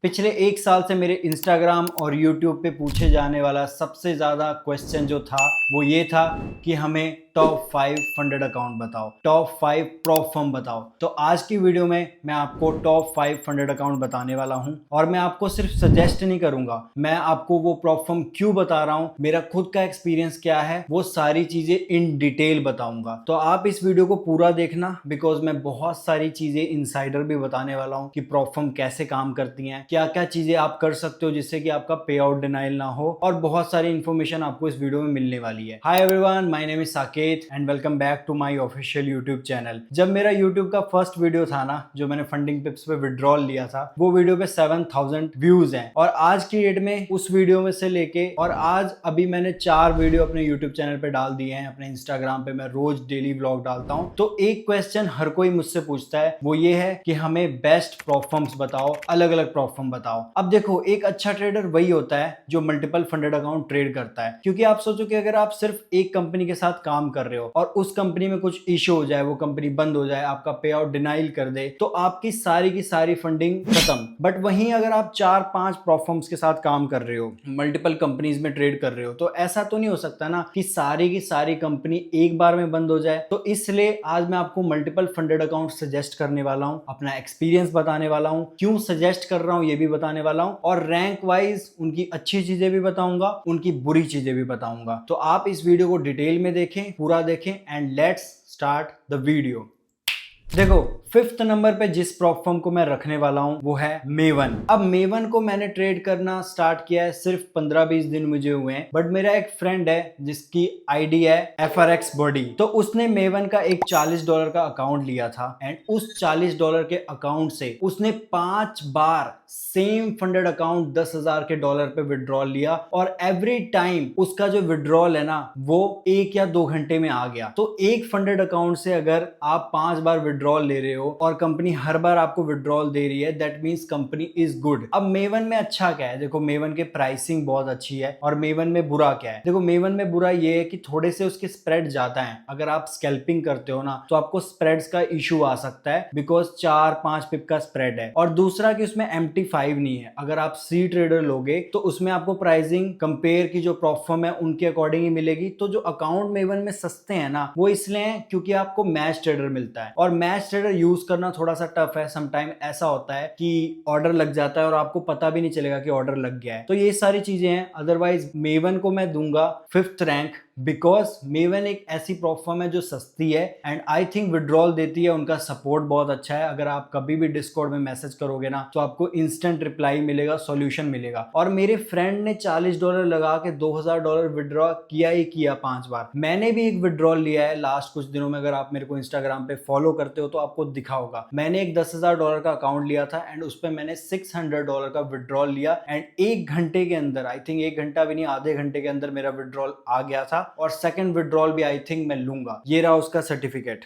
पिछले एक साल से मेरे इंस्टाग्राम और यूट्यूब पे पूछे जाने वाला सबसे ज्यादा क्वेश्चन जो था वो ये था कि हमें टॉप 5 फंडेड अकाउंट बताओ, टॉप 5 प्रॉप फर्म बताओ। तो आज की वीडियो में मैं आपको टॉप 5 फंडेड अकाउंट बताने वाला हूं और मैं आपको सिर्फ सजेस्ट नहीं करूंगा, मैं आपको वो प्रॉप फर्म क्यों बता रहा हूं, मेरा खुद का एक्सपीरियंस क्या है, वो सारी चीजें इन डिटेल बताऊंगा। तो आप इस वीडियो को पूरा देखना बिकॉज मैं बहुत सारी चीजें इनसाइडर भी बताने वाला हूं कि प्रॉप फर्म कैसे काम करती हैं, क्या क्या चीजें आप कर सकते हो जिससे कि आपका पे आउट डिनाइल ना हो, और बहुत सारी इंफॉर्मेशन आपको इस वीडियो में मिलने वाली है। Hi everyone, my name is Saket and welcome back to my official YouTube channel. जब मेरा यूट्यूब का फर्स्ट वीडियो था ना, जो मैंने फंडिंग टिप्स पे विड्रॉल लिया था, वो वीडियो पे 7000 व्यूज हैं और आज की डेट में उस वीडियो में से लेके और आज अभी मैंने 4 वीडियो अपने यूट्यूब चैनल पे डाल दिए हैं। अपने इंस्टाग्राम पे मैं रोज डेली व्लॉग डालता हूँ। तो एक क्वेश्चन हर कोई मुझसे पूछता है, वो ये है कि हमें बेस्ट प्रॉप फर्म्स बताओ, अलग अलग प्रॉप फर्म बताओ। अब देखो, एक अच्छा ट्रेडर वही होता है जो मल्टीपल फंडेड अकाउंट ट्रेड करता है, क्योंकि आप सोचो कि अगर आप सिर्फ एक कंपनी के साथ काम कर रहे हो और उस कंपनी में कुछ इश्यू हो जाए, वो कंपनी बंद हो जाए, आपका पे आउट डिनाइल कर दे, तो आपकी सारी की सारी फंडिंग खत्म। बट वहीं अगर आप 4-5 प्रॉप फर्म्स के साथ काम कर रहे हो, मल्टीपल कंपनीज में ट्रेड कर रहे हो, तो ऐसा तो नहीं हो सकता ना कि सारी की सारी कंपनी एक बार में बंद हो जाए। तो इसलिए आज मैं आपको मल्टीपल फंडेड अकाउंट सजेस्ट करने वाला हूं, अपना एक्सपीरियंस बताने वाला हूं, क्यों सजेस्ट कर रहा हूं ये भी बताने वाला हूं, और रैंक वाइज उनकी अच्छी चीजें भी बताऊंगा, उनकी बुरी चीजें भी बताऊंगा। तो आप इस वीडियो को डिटेल में देखें, पूरा देखें and let's start the video. देखो, 5th नंबर पे जिस प्रॉप फर्म को मैं रखने वाला हूं वो है मेवन। अब मेवन को मैंने ट्रेड करना स्टार्ट किया है, सिर्फ 15-20 दिन मुझे हुए हैं, बट मेरा एक फ्रेंड है जिसकी आईडी है FRX बॉडी, तो उसने मेवन का एक $40 का अकाउंट लिया था एंड उस $40 के अकाउंट से उसने 5 बार सेम फंडेड अकाउंट $10,000 पे विड्रॉल लिया और एवरी टाइम उसका जो विड्रॉल है ना वो 1 या 2 घंटे में आ गया। तो एक फंडेड अकाउंट से अगर आप 5 बार विड्रॉल ले रहे हो और कंपनी हर बार आपको विड्रॉल दे रही है, that means company is good. अब मेवन में अच्छा क्या है? देखो, मेवन के प्राइसिंग बहुत अच्छी है। और मेवन में बुरा क्या है? देखो, मेवन में बुरा ये है कि थोड़े से उसके स्प्रेड ज्यादा है। अगर आप स्कैल्पिंग करते हो ना तो आपको स्प्रेड्स का इशू आ सकता है, बिकॉज 4-5 पिप का स्प्रेड है। और दूसरा कि उसमें MT5 नहीं है। अगर आप सी ट्रेडर लोगे तो उसमें आपको प्राइसिंग कंपेयर की जो प्रॉप फर्म है उनके अकॉर्डिंग ही मिलेगी। तो जो अकाउंट मेवन में सस्ते हैं ना, वो इसलिए हैं क्योंकि आपको मैच ट्रेडर मिलता है, और मैच ट्रेडर यूज करना थोड़ा सा टफ है। समटाइम ऐसा होता है कि ऑर्डर लग जाता है और आपको पता भी नहीं चलेगा कि ऑर्डर लग गया है। तो ये सारी चीजें हैं। अदरवाइज मेवन को मैं दूंगा 5th रैंक, बिकॉज मेवन एक ऐसी प्रॉप फर्म है जो सस्ती है एंड आई थिंक विड्रॉल देती है। उनका सपोर्ट बहुत अच्छा है। अगर आप कभी भी डिस्कॉर्ड में मैसेज करोगे ना तो आपको इंस्टेंट रिप्लाई मिलेगा, सॉल्यूशन मिलेगा। और मेरे फ्रेंड ने $40 लगा के $2000 विड्रॉ किया ही किया 5 बार। मैंने भी एक विड्रॉल लिया है लास्ट कुछ दिनों में। अगर आप मेरे को इंस्टाग्राम पे फॉलो करते हो तो आपको दिखा होगा। मैंने एक $10,000 का अकाउंट लिया था एंड उस पर मैंने $600 का विड्रॉल लिया एंड 1 घंटे के अंदर, आई थिंक 1 घंटा भी नहीं, आधे घंटे के अंदर मेरा विड्रॉल आ गया था। और सेकंड विड्रॉल भी आई थिंक मैं लूंगा। ये रहा उसका सर्टिफिकेट।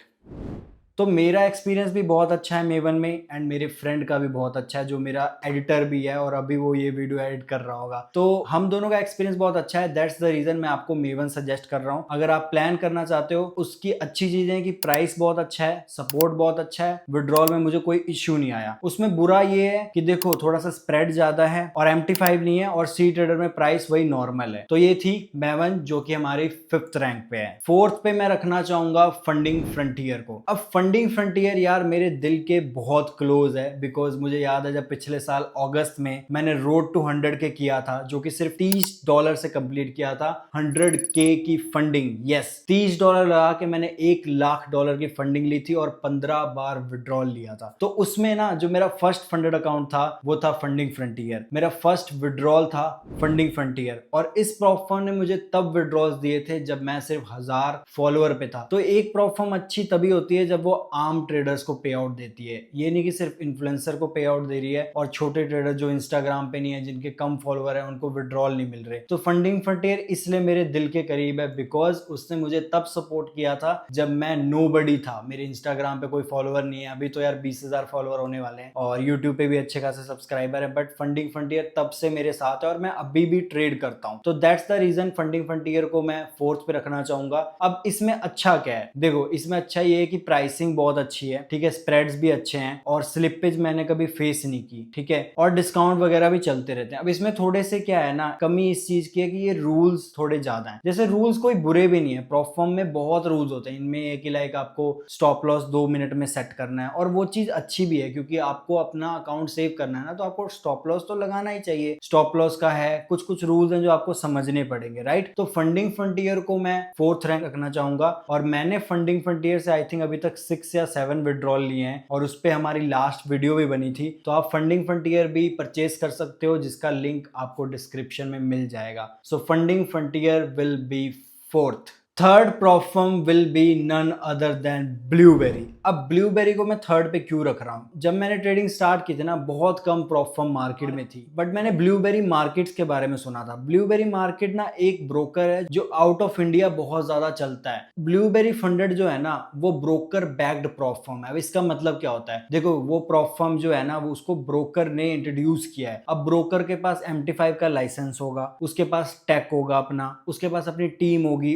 तो मेरा एक्सपीरियंस भी बहुत अच्छा है मेवन में एंड मेरे फ्रेंड का भी बहुत अच्छा है, जो मेरा एडिटर भी है और अभी वो ये वीडियो एडिट कर रहा होगा। तो हम दोनों का एक्सपीरियंस बहुत अच्छा है। दैट्स द रीजन मैं आपको मेवन सजेस्ट कर रहा हूँ। अगर आप प्लान करना चाहते हो, उसकी अच्छी चीजें हैं कि प्राइस बहुत अच्छा है, सपोर्ट बहुत अच्छा है, विड्रॉल में मुझे कोई इश्यू नहीं आया। उसमें बुरा ये है कि देखो, थोड़ा सा स्प्रेड ज्यादा है और MT5 नहीं है, और सी ट्रेडर में प्राइस वही नॉर्मल है। तो ये थी मेवन, जो कि हमारी 5th रैंक पे है। 4th पे मैं रखना चाहूंगा फंडिंग फ्रंटियर को। अब फंडिंग फ्रंटियर यार मेरे दिल के बहुत क्लोज है, बिकॉज मुझे याद है जब पिछले साल अगस्त में मैंने रोड टू 100 के किया था, जो कि सिर्फ $30 से कंप्लीट किया था। 100K की फंडिंग, यस, $30 लगा के मैंने $1,00,000 की फंडिंग ली थी और 15 बार विड्रॉल लिया था। तो उसमें ना जो मेरा फर्स्ट फंडेड अकाउंट था वो था फंडिंग फ्रंटियर। मेरा फर्स्ट विड्रॉल था फंडिंग फ्रंटियर, और इस प्रॉप फर्म ने मुझे तब विड्रॉल्स दिए थे जब मैं सिर्फ 1000 फॉलोअर पे था। तो एक प्रॉप फर्म अच्छी तभी होती है जब वो आम ट्रेडर्स को पे आउट देती है। ये नहीं कि सिर्फ इन्फ्लुएंसर को पे आउट दे रही है और छोटे ट्रेडर जो इंस्टाग्राम पे नहीं है, जिनके कम फॉलोअर है, उनको विड्रॉल नहीं मिल रहे। तो फंडिंग फ्रंटियर इसलिए मेरे दिल के करीब है बिकॉज उसने मुझे तब सपोर्ट किया था जब मैं नोबडी था। मेरे इंस्टाग्राम पे कोई फॉलोअर नहीं है। अभी तो यार 20,000 फॉलोअर होने वाले हैं और यूट्यूब पे भी अच्छे खासे सब्सक्राइबर है, बट फंडिंग फ्रंटियर तब से मेरे साथ है और मैं अभी भी ट्रेड करता हूं। तो that's the reason Funding Frontier को मैं 4th पे रखना चाहूंगा। अब इसमें अच्छा क्या है? देखो, इसमें अच्छा ये है कि प्राइसिंग प्राइसिंग बहुत अच्छी है, ठीक है, स्प्रेड्स भी अच्छे हैं और स्लिपेज मैंने कभी फेस नहीं की, ठीक है, और डिस्काउंट वगैरह भी चलते रहते हैं। अब इसमें थोड़े से क्या है ना, कमी इस चीज की है कि ये रूल्स थोड़े ज्यादा हैं। जैसे रूल्स कोई बुरे भी नहीं है, प्रॉफर्म में बहुत रूल्स होते हैं, इनमें एक ही लाइक आपको स्टॉप लॉस 2 मिनट में सेट करना है और वो चीज अच्छी भी है क्योंकि आपको अपना अकाउंट सेव करना है ना, तो आपको स्टॉप लॉस तो लगाना ही चाहिए। स्टॉप लॉस का है, कुछ कुछ रूल्स हैं जो आपको समझने पड़ेंगे, राइट। तो फंडिंग फ्रंटियर को मैं 4th रैंक रखना चाहूंगा और मैंने फंडिंग फ्रंटियर से आई थिंक अभी तक 6 या 7 विड्रॉल लिए हैं और उस पर हमारी लास्ट वीडियो भी बनी थी। तो आप फंडिंग फ्रंटियर भी परचेज कर सकते हो जिसका लिंक आपको डिस्क्रिप्शन में मिल जाएगा। So funding frontier will be 4th। Third prop firm will be none other than Blueberry. अब ब्लूबेरी को मैं थर्ड पे क्यों रख रहा हूं? जब मैंने ट्रेडिंग स्टार्ट की थी ना, बहुत कम प्रॉफर्म मार्केट में थी, बट मैंने ब्लूबेरी मार्केट्स के बारे में सुना था। ब्लूबेरी मार्केट ना एक ब्रोकर है जो आउट ऑफ इंडिया बहुत ज्यादा चलता है। ब्लूबेरी फंडेड जो है ना, वो ब्रोकर बैक्ड प्रॉफर्म है। अब इसका मतलब क्या होता है? देखो, वो प्रॉफर्म जो है ना, वो उसको ब्रोकर ने इंट्रोड्यूस किया है। अब ब्रोकर के पास MT5 का लाइसेंस होगा, उसके पास टेक होगा अपना, उसके पास अपनी टीम होगी,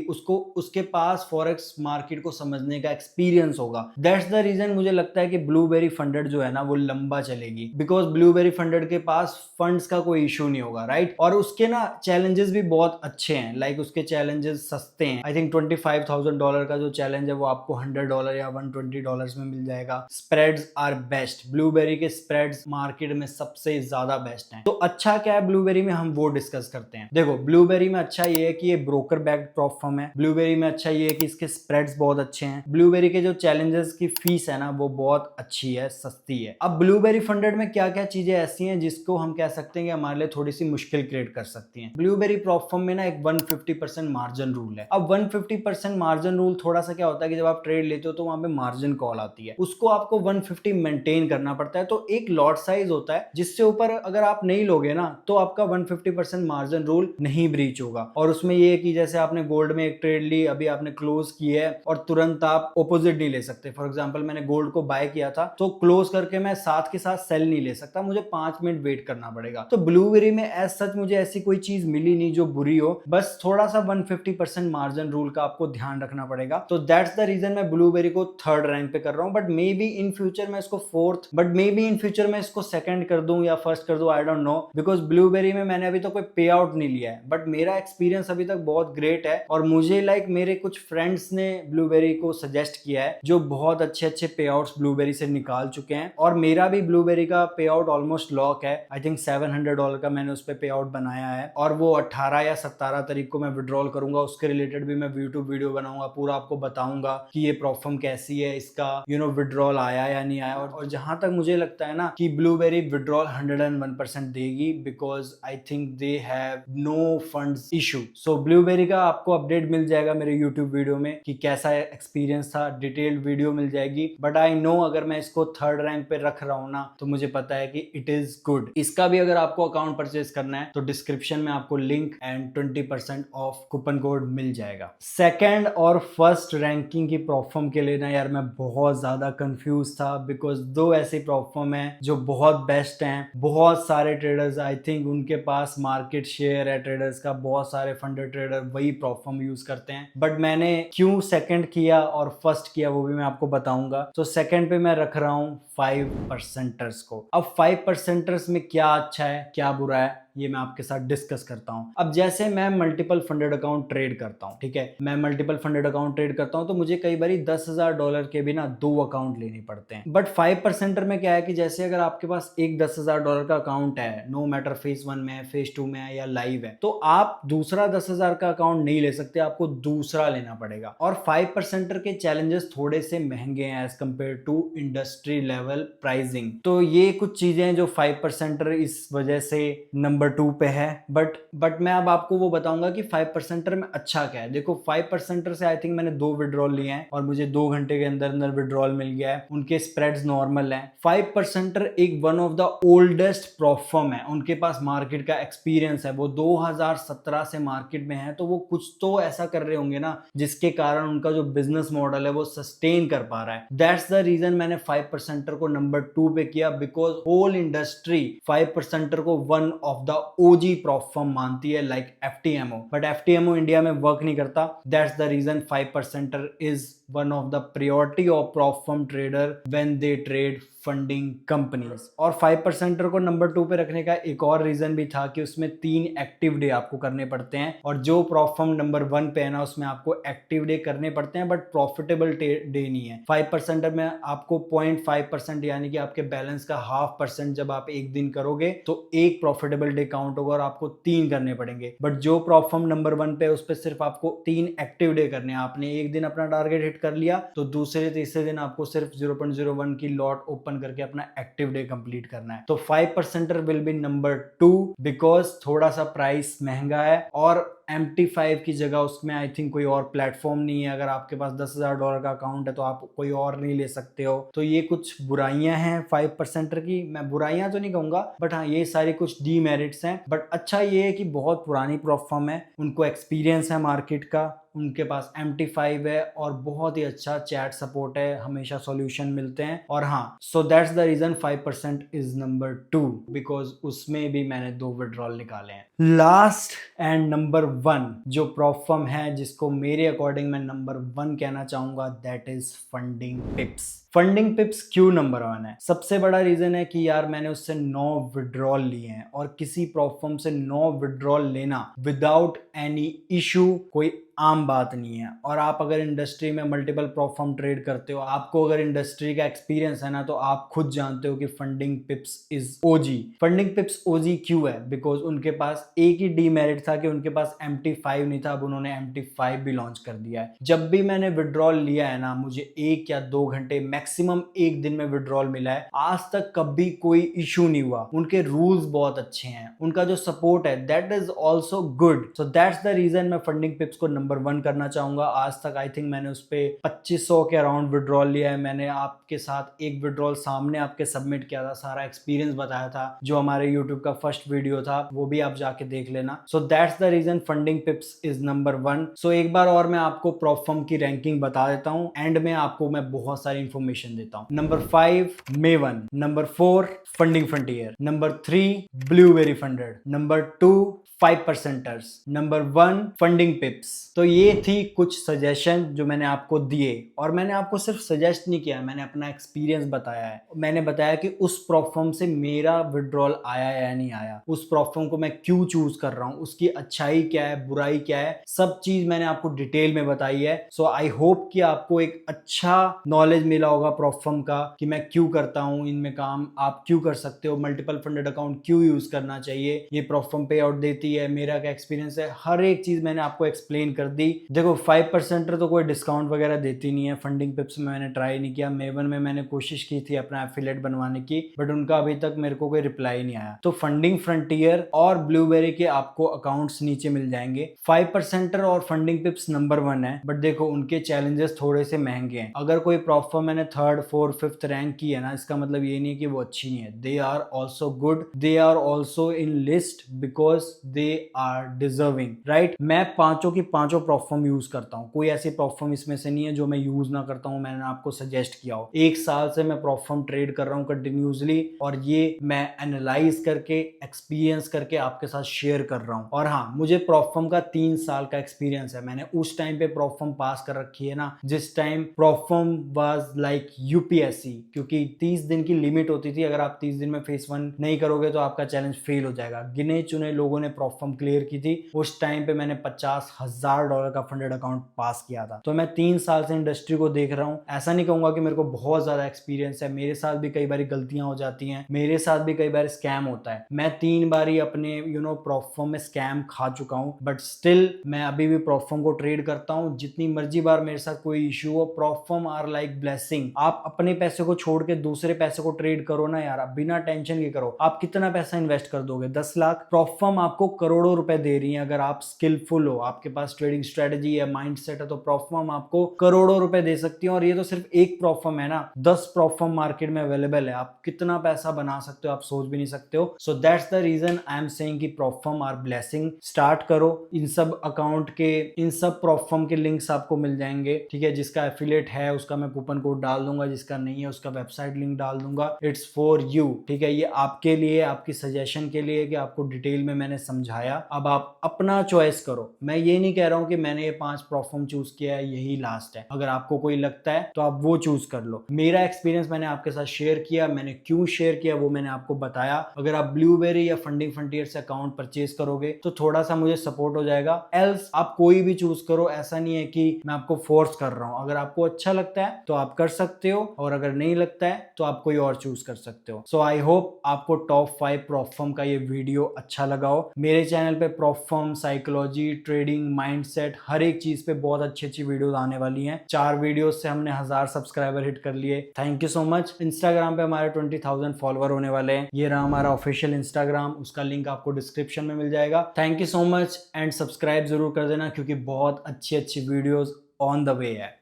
उसके पास फॉरेक्स मार्केट को समझने का एक्सपीरियंस होगा। दैट्स द रीजन मुझे लगता है कि ब्लूबेरी फंडेड जो है ना, वो लंबा चलेगी, बिकॉज ब्लूबेरी फंडेड के पास फंड्स का कोई इशू नहीं होगा, राइट। और उसके ना चैलेंजेस भी बहुत अच्छे हैं, लाइक उसके चैलेंजेस सस्ते हैं। आई थिंक $25,000 का जो चैलेंज है वो आपको $100 या $120 में मिल जाएगा। स्प्रेड्स आर बेस्ट, ब्लूबेरी के स्प्रेड्स मार्केट में सबसे ज्यादा बेस्ट हैं। तो अच्छा क्या है ब्लूबेरी में, हम वो डिस्कस करते हैं। देखो, ब्लूबेरी में अच्छा ये है कि ये ब्रोकर बैक्ड प्लेटफॉर्म है। ब्लूबेरी में अच्छा ये है कि इसके स्प्रेड्स बहुत अच्छे हैं। ब्लूबेरी के जो चैलेंजेस की फीस है ना, वो बहुत अच्छी है, सस्ती है। अब ब्लूबेरी फंडेड में क्या क्या चीजें ऐसी हैं जिसको हम कह सकते हैं कि हमारे लिए थोड़ी सी मुश्किल क्रिएट कर सकती हैं। ब्लूबेरी प्लेटफॉर्म में ना एक 150% मार्जिन रूल है। अब 150% मार्जिन रूल थोड़ा सा क्या होता है कि जब आप ट्रेड लेते हो तो वहां पे मार्जिन कॉल आती है, उसको आपको 150 मेंटेन करना पड़ता है। तो एक लॉट साइज होता है जिससे ऊपर अगर आप नहीं लोगे ना, तो आपका 150% मार्जिन रूल नहीं ब्रीच होगा। और उसमें ये है कि जैसे आपने गोल्ड में एक ट्रेड ली, अभी आपने क्लोज की है और तुरंत आप ऑपोजिट नहीं ले सकते। फॉर एग्जांपल, मैंने गोल्ड को बाय किया था तो क्लोज करके मैं साथ के साथ सेल नहीं ले सकता, मुझे 5 मिनट वेट करना पड़ेगा। तो ब्लूबेरी में एज सच मुझे ऐसी कोई चीज मिली नहीं जो बुरी हो, बस थोड़ा सा 150% मार्जिन रूल का आपको ध्यान रखना पड़ेगा। तो दैट्स द रीजन मैं ब्लूबेरी को 3rd रैंक पे कर रहा हूं। But may be in future मैं इसको 4th, but may be in future मैं इसको 2nd कर दूं या 1st कर दूं, I don't know, because blueberry में मैंने अभी तो कोई पे आउट नहीं लिया है। बट मेरा एक्सपीरियंस अभी तक बहुत ग्रेट है और मुझे लाइक मेरे कुछ फ्रेंड्स ने ब्लूबेरी को सजेस्ट किया है जो बहुत अच्छे अच्छे पे आउट्स ब्लूबेरी से निकाल चुके हैं। और मेरा भी ब्लूबेरी का पे आउट ऑलमोस्ट लॉक है। आई थिंक $700 का मैंने उस पर पे आउट बनाया है और वो 18 या 17 तारीख को मैं विड्रॉल करूंगा। उसके रिलेटेड भी मैं यूट्यूब वीडियो बनाऊंगा, पूरा आपको बताऊंगा कि ये प्रोफर्म कैसी है, इसका विड्रॉल आया या नहीं आया। और जहां तक मुझे लगता है ना कि ब्लूबेरी विड्रॉल 101% देगी, because I think they have no funds issue. So Blueberry का आपको अपडेट मिल जाएगा मेरे यूट्यूब वीडियो में कि कैसा एक्सपीरियंस था, डिटेल्ड वीडियो मिल जाएगी। बट आई नो अगर मैं इसको 3rd रैंक पे रख रहा हूं ना, तो मुझे पता है कि इट इज गुड। इसका भी अगर आपको अकाउंट परचेज करना है तो डिस्क्रिप्शन में आपको link and 20% off coupon code मिल जाएगा। 2nd और 1st रैंकिंग की प्लेटफॉर्म के लिए ना यार मैं बहुत ज्यादा कंफ्यूज था, बिकॉज दो ऐसे प्लेटफॉर्म है जो बहुत बेस्ट हैं। बहुत सारे ट्रेडर्स आई थिंक उनके पास मार्केट शेयर है ट्रेडर्स का, बहुत सारे फंडेड ट्रेडर वही प्लेटफॉर्म यूज करते हैं। बट मैंने क्यों 2nd किया और 1st किया वो भी मैं आपको बताऊंगा। तो 2nd पे मैं रख रहा हूं 5%ers को। अब 5%ers में क्या अच्छा है क्या बुरा है ये मैं आपके साथ डिस्कस करता हूं। अब जैसे मैं मल्टीपल फंडेड अकाउंट ट्रेड करता हूं, ठीक है, मैं मल्टीपल फंडेड अकाउंट ट्रेड करता हूं तो मुझे कई बार $10,000 के भी ना 2 अकाउंट लेने पड़ते हैं। बट 5%er में क्या है कि जैसे अगर आपके पास एक $10,000 का अकाउंट है, नो मैटर फेज 1 में है, फेज 2 में है या लाइव है, तो आप दूसरा 10,000 का अकाउंट नहीं ले सकते, आपको दूसरा लेना पड़ेगा। और 5%er के चैलेंजेस थोड़े से महंगे हैं as compare to industry level pricing. तो ये कुछ चीजें जो 5%er इस वजह से नंबर 2 पे है। बट मैं अब आपको वो बताऊंगा कि 5%er में अच्छा क्या है। देखो, 5%er से आई थिंक मैंने 2 विड्रॉल लिए हैं और मुझे 2 घंटे के अंदर अंदर विड्रॉल मिल गया है। उनके स्प्रेड्स नॉर्मल हैं। 5%er एक one of the oldest platform है, उनके पास मार्केट का एक्सपीरियंस है, वो 2017 से मार्केट में है। तो वो कुछ तो ऐसा कर रहे होंगे ना जिसके कारण उनका जो बिजनेस मॉडल है वो सस्टेन कर पा रहा है। दैट्स द रीजन मैंने 5%er को नंबर 2 पे किया, बिकॉज होल इंडस्ट्री 5%er को one of the OG platform मानती है, like FTMO। But FTMO India में वर्क नहीं करता। That's the reason 5%er is one of the priority of prop firm trader when they trade funding companies. और 5% को number 2 पे रखने का एक और रीजन भी था कि उसमें 3 एक्टिव डे आपको करने पड़ते हैं, और जो प्रॉप फर्म नंबर 1 पे है ना उसमें आपको एक्टिव डे करने पड़ते हैं बट प्रॉफिटेबल डे नहीं है। 5% में आपको 0.5% यानी कि आपके बैलेंस का 0.5% जब आप एक दिन करोगे तो एक प्रॉफिटेबल डे काउंट होगा और आपको 3 करने पड़ेंगे। बट जो प्रॉप फर्म नंबर 1 पे उस पर सिर्फ आपको 3 एक्टिव डे करने हैं। आपने एक दिन अपना टारगेट हिट कर लिया तो दूसरे तीसरे दिन आपको सिर्फ 0.01 की लॉट ओपन करके अपना एक्टिव डे कंप्लीट करना है। तो 5% विल बी नंबर 2 बिकॉज थोड़ा सा प्राइस महंगा है और MT5 की जगह उसमें आई थिंक कोई और प्लेटफॉर्म नहीं है। अगर आपके पास $10,000 का अकाउंट है तो आप कोई और नहीं ले सकते हो। तो ये कुछ बुराइयां हैं 5% की। मैं बुराइयां तो नहीं कहूंगा बट हाँ ये सारी कुछ डीमेरिट्स हैं। बट अच्छा ये है कि बहुत पुरानी प्लेटफॉर्म है, उनको एक्सपीरियंस है मार्केट का, उनके पास MT5 है और बहुत ही अच्छा चैट सपोर्ट है, हमेशा सॉल्यूशन मिलते हैं। और हाँ so that's the reason 5% is number 2 because उसमें भी मैंने 2 विड्रॉल निकाले हैं। लास्ट एंड नंबर 1 जो प्रॉप फर्म है जिसको मेरे अकॉर्डिंग मैं नंबर 1 कहना चाहूंगा दैट इज फंडिंग पिप्स। फंडिंग पिप्स क्यों नंबर 1 है? सबसे बड़ा रीजन है कि यार मैंने उससे 9 विड्रॉल लिए हैं और किसी प्रॉप फर्म से 9 विड्रॉल लेना विदाउट एनी इशू कोई आम बात नहीं है। और आप अगर इंडस्ट्री में मल्टीपल प्रॉप फर्म ट्रेड करते हो, आपको अगर इंडस्ट्री का एक्सपीरियंस है ना, तो आप खुद जानते हो कि funding पिप्स is OG. Funding pips OG क्यों है? बिकॉज उनके पास एक ही डीमेरिट था कि उनके पास MT5 नहीं था, अब उन्होंने MT5 भी लॉन्च कर दिया है। जब भी मैंने विड्रॉल लिया है ना, मुझे 1 या 2 घंटे मैक्सिमम एक दिन में विड्रॉल मिला है। आज तक कभी कोई इशू नहीं हुआ। उनके रूल्स बहुत अच्छे हैं, उनका जो सपोर्ट है that is also good. So that's the reason मैं फंडिंग पिप्स को नंबर 1 करना चाहूंगा। आज तक आई थिंक मैंने उस पर 2500 के अराउंड विड्रॉल लिया है। मैंने आपके साथ एक विड्रॉल सामने आपके सबमिट किया था, सारा एक्सपीरियंस बताया था, जो हमारे यूट्यूब का फर्स्ट वीडियो था, वो भी आप जाके देख लेना। So that's the reason Funding पिप्स is number 1। So एक बार और मैं आपको प्रॉप फर्म की रैंकिंग बता देता हूं, एंड में आपको मैं बहुत सारी इंफॉर्मेशन देता हूं। Number 5 maven, number 4 funding frontier, number 3 blueberry funded, number 2 5%ers, number 1 funding पिप्स। तो ये थी कुछ सजेशन जो मैंने आपको दिए, और मैंने आपको सिर्फ सजेस्ट नहीं किया, मैंने अपना एक्सपीरियंस बताया है। मैंने बताया कि उस प्रॉप फर्म से मेरा विड्रॉल आया या नहीं आया, उस प्रॉप फर्म को मैं क्यों चूज कर रहा हूं, उसकी अच्छाई क्या है, बुराई क्या है, सब चीज मैंने आपको डिटेल में बताई है। सो आई होप कि आपको एक अच्छा नॉलेज मिला होगा प्रॉप फर्म का, कि मैं क्यों करता हूं इनमें काम, आप क्यों कर सकते हो, मल्टीपल फंडेड अकाउंट क्यों यूज करना चाहिए, ये प्रॉप फर्म पे आउट देती है, मेरा क्या एक्सपीरियंस है, हर एक चीज मैंने आपको एक्सप्लेन कर दी। देखो 5% तो कोई डिस्काउंट वगैरह देती नहीं है। फंडिंग पिप्स में मैंने ट्राई नहीं किया। मेवन में मैंने कोशिश की थी अपना एफिलिएट बनवाने की, बट उनका अभी तक मेरे को कोई रिप्लाई नहीं आया। तो फंडिंग फ्रंटियर और ब्लूबेरी के आपको अकाउंट्स नीचे मिल जाएंगे। 5% और फंडिंग पिप्स नंबर 1 है, बट देखो उनके चैलेंजेस थोड़े से महंगे हैं। अगर कोई प्रॉप फर्म मैंने 3rd 4th 5th रैंक की है ना, इसका मतलब ये नहीं कि वो अच्छी नहीं है। They are also good, they are also in list because they are deserving, right. मैं पांचों की पांचों प्रॉप फर्म यूज करता हूं, कोई ऐसी प्रॉप फर्म इसमें से नहीं है जो मैं यूज ना करता हूं, मैंने आपको सजेस्ट किया हो। 1 साल से मैं प्रॉप फर्म ट्रेड कर रहा हूं कंटिन्यूसली, और ये मैं एनालाइज करके एक्सपीरियंस करके आपके साथ शेयर कर रहा हूं। और हाँ, मुझे प्रॉप फर्म का 3 साल का एक्सपीरियंस है। मैंने उस टाइम पे प्रॉप फर्म पास कर रखी है ना, जिस time prop firm was like UPSC, क्योंकि 30 दिन की लिमिट होती थी। अगर आप 30 दिन में फेस 1 नहीं करोगे तो आपका चैलेंज फेल हो जाएगा। गिने चुने लोगों ने प्रॉप फर्म क्लियर की थी। उस टाइम पे मैंने $50,000 का फंडेड अकाउंट पास किया था। तो मैं 3 साल से इंडस्ट्री को देख रहा हूं। ऐसा नहीं कहूंगा कि मेरे को बहुत ज्यादा एक्सपीरियंस है, मेरे साथ भी कई बार गलतियां हो जाती हैं, मेरे साथ भी कई बार स्कैम होता है। मैं 3 बार ही अपने प्रॉप फर्म में स्कैम खा चुका हूं, बट स्टिल मैं अभी भी प्रॉप फर्म को ट्रेड करता हूं। जितनी मर्जी बार मेरे साथ कोई इशू हो, prop firm are like blessing. आप अपने पैसे को छोड़ के दूसरे पैसे को ट्रेड करो ना यार, आप बिना टेंशन के करो। आप कितना पैसा इन्वेस्ट कर दोगे? 10 लाख। प्रॉप फर्म आपको करोड़ों रुपए दे रही है। अगर आप स्किलफुल हो, आपके पास ट्रेडिंग स्ट्रेटजी है, माइंडसेट है, तो प्रॉप फर्म आपको करोड़ों रुपए दे सकती है। और ये तो सिर्फ एक प्रॉप फर्म है ना, 10 प्रॉप फर्म मार्केट में अवेलेबल है। आप कितना पैसा बना सकते हो आप सोच भी नहीं सकते हो। So that's the reason I am saying कि prop firm are blessing. Start करो। इन सब अकाउंट के, इन सब प्रॉप फर्म के लिंक्स आपको मिल जाएंगे, ठीक है। जिसका एफिलिएट है उसका मैं कूपन कोड डाल डाल दूंगा, जिसका नहीं है उसका वेबसाइट लिंक डाल दूंगा। इट्स फॉर यू, ठीक है, ये आपके लिए, आपकी सजेशन के लिए कि आपको डिटेल में मैंने समझाया। अब आप अपना चॉइस करो। मैं ये नहीं कह रहा हूं कि मैंने ये 5 प्रोफॉर्म चूज किया है, यही लास्ट है। अगर आपको कोई लगता है तो आप वो चूज कर लो। मेरा एक्सपीरियंस मैंने आपके साथ शेयर किया, मैंने क्यों शेयर किया वो मैंने आपको बताया। अगर आप ब्लूबेरी या फंडिंग फ्रंटियर से अकाउंट परचेज करोगे तो थोड़ा सा मुझे सपोर्ट हो जाएगा। एल्स आप कोई भी चूज करो, ऐसा नहीं है कि मैं आपको फोर्स कर रहा हूं। अगर आपको अच्छा लगता है तो आप कर सकते हो, और अगर नहीं लगता है तो आप कोई और चूज कर सकते हो। सो आई होप आपको टॉप 5 प्रॉफर्म का ये वीडियो अच्छा लगा हो। मेरे चैनल पे प्रॉफर्म, साइकोलॉजी, ट्रेडिंग, माइंडसेट, हर एक चीज पे बहुत अच्छी अच्छी वीडियोस आने वाली हैं। 4 वीडियोस से हमने 1000 सब्सक्राइबर हिट कर लिए। Thank you so much. Instagram पे हमारे 20,000 फॉलोअर होने वाले हैं। ये रहा हमारा ऑफिशियल इंस्टाग्राम, उसका लिंक आपको डिस्क्रिप्शन में मिल जाएगा। Thank you so much and subscribe जरूर कर देना, क्योंकि बहुत अच्छी अच्छी वीडियोस ऑन द वे है।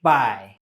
बाय।